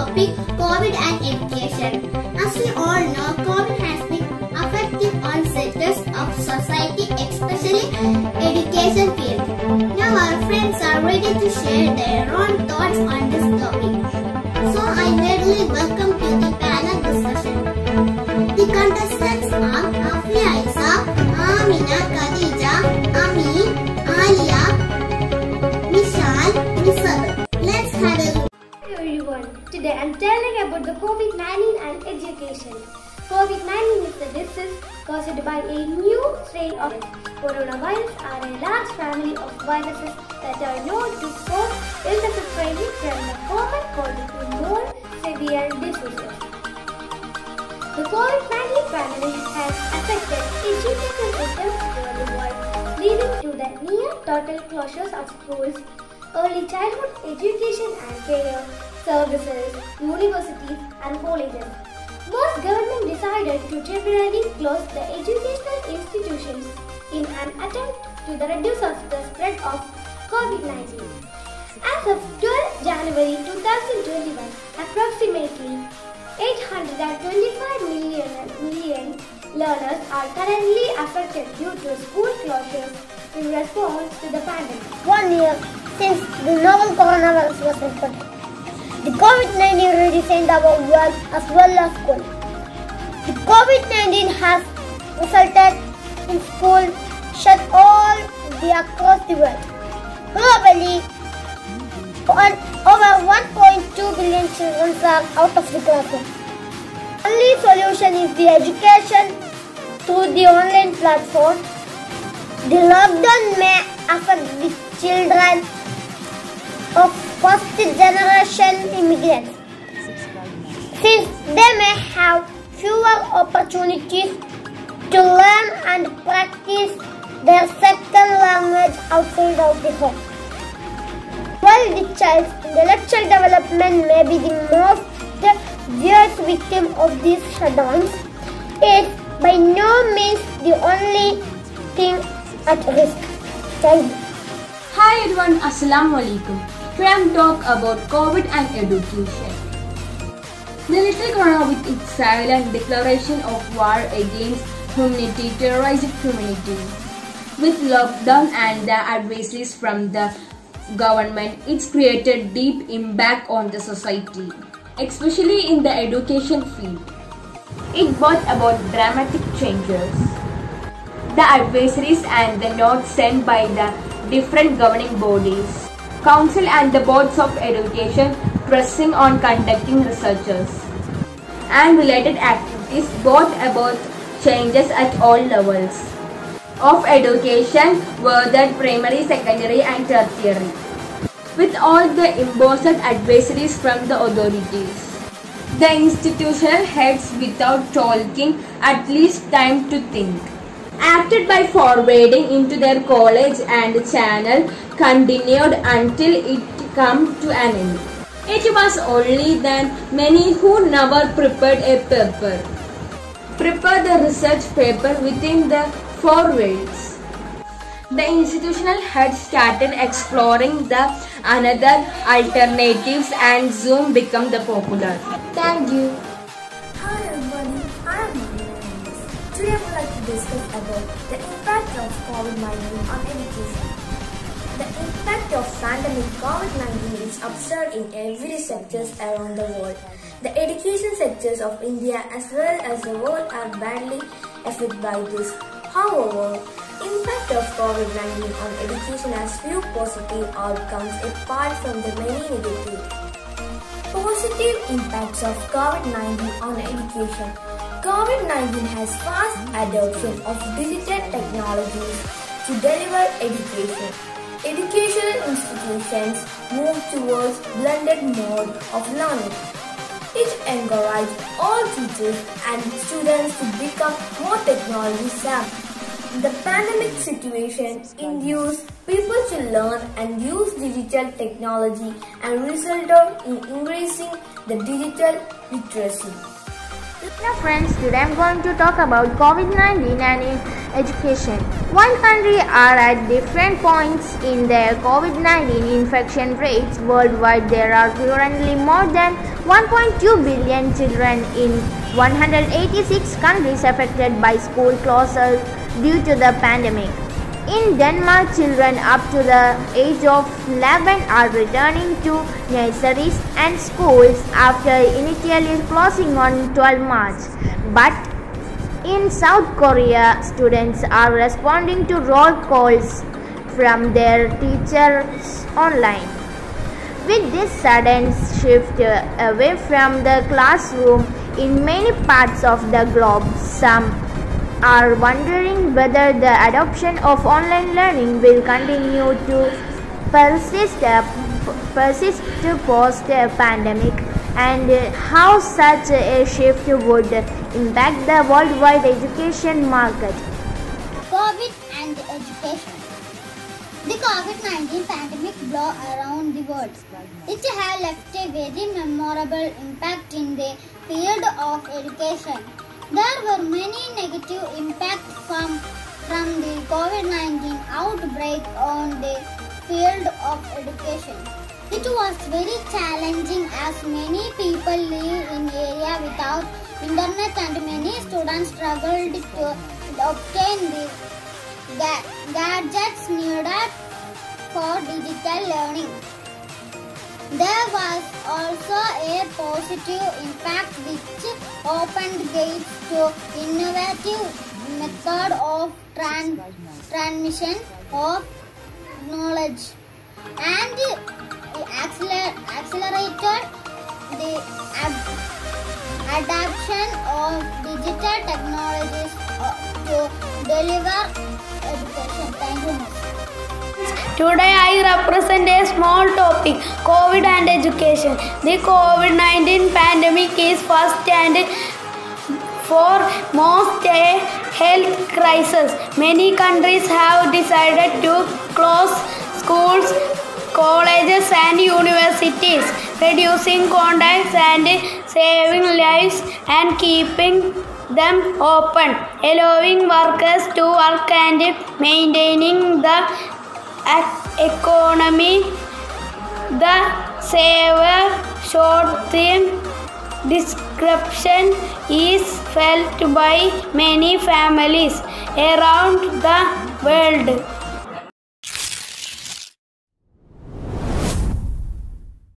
topic, COVID and education. As we all know, COVID has been affecting all sectors of society, especially education field. Now our friends are ready to share their own thoughts on this topic. So I warmly welcome to the panel discussion. The contestants are Afia Isa, Amina, Khadija, Amin, Alia, Vishal, Nisabel. Let's have a look. Hello everyone. Today I am telling about the COVID-19 and education. COVID-19 is a disease caused by a new strain of coronavirus are a large family of viruses that are known to cause illnesses ranging from the common cold to more severe diseases. The COVID-19 pandemic has affected education systems worldwide, leading to the near total closures of schools, early childhood education and care, services, universities and colleges. Most governments decided to temporarily close the educational institutions in an attempt to reduce the spread of COVID-19. As of 12 January 2021, approximately 825 million learners are currently affected due to school closures in response to the pandemic. 1 year since the novel coronavirus was reported, the COVID-19 redesigned our world as well as school. The COVID-19 has resulted in school shut all across the world. Globally, over 1.2 billion children are out of the classroom. Only solution is the education through the online platform. The lockdown may affect the children of first generation immigrants, since they may have fewer opportunities to learn and practice their second language outside of the home. While the child's intellectual development may be the most serious victim of these shutdowns, it is by no means the only thing at risk. Thank you. Hi everyone, Assalamu alaikum. Today I am talk about COVID and education. The little corona with its silent declaration of war against humanity terrorized humanity. With lockdown and the advisories from the government, it's created deep impact on the society, especially in the education field. It brought about dramatic changes. The advisories and the notes sent by the different governing bodies, council and the boards of education pressing on conducting researches and related activities brought about changes at all levels of education, whether primary, secondary and tertiary, with all the imposed advisories from the authorities. The institutional heads, without talking at least time to think, acted by forwarding into their college and channel continued until it came to an end. It was only then many who never prepared a paper prepared the research paper within the 4 weeks. The institutional heads started exploring the another alternatives and Zoom became the popular. Thank you. Hi everybody, I am Amina. Today I would like to discuss about the impact of COVID-19 on education. The impact of pandemic COVID-19 is observed in every sectors around the world. The education sectors of India as well as the world are badly affected by this. However, impact of COVID-19 on education has few positive outcomes apart from the many negative. Positive impacts of COVID-19 on education. COVID-19 has fast adoption of digital technologies to deliver education. Educational institutions move towards blended mode of learning. It encourages all teachers and students to become more technology savvy. The pandemic situation induced people to learn and use digital technology and resulted in increasing the digital literacy. Hello friends, today I am going to talk about COVID-19 and education. One country are at different points in their COVID-19 infection rates. Worldwide there are currently more than 1.2 billion children in 186 countries affected by school closures due to the pandemic. In Denmark, children up to the age of 11 are returning to nurseries and schools after initially closing on 12 March. But in South Korea, students are responding to roll calls from their teachers online. With this sudden shift away from the classroom in many parts of the globe, some are wondering whether the adoption of online learning will continue to persist post-pandemic, and how such a shift would impact the worldwide education market. COVID and education. The COVID-19 pandemic blew around the world. It has left a very memorable impact in the field of education. There were many negative impacts from the COVID-19 outbreak on the field of education. It was very challenging as many people live in areas without internet and many students struggled to obtain the gadgets needed for digital learning. There was also a positive impact which opened gates to innovative method of transmission of knowledge and accelerated the adoption of digital technologies to deliver education. Thank you, Miss. Today I represent a small topic, COVID and education. The COVID-19 pandemic is first and foremost a health crisis. Many countries have decided to close schools, colleges and universities, reducing contacts and saving lives and keeping them open, allowing workers to work and maintaining the economy. The severe short-term disruption is felt by many families around the world.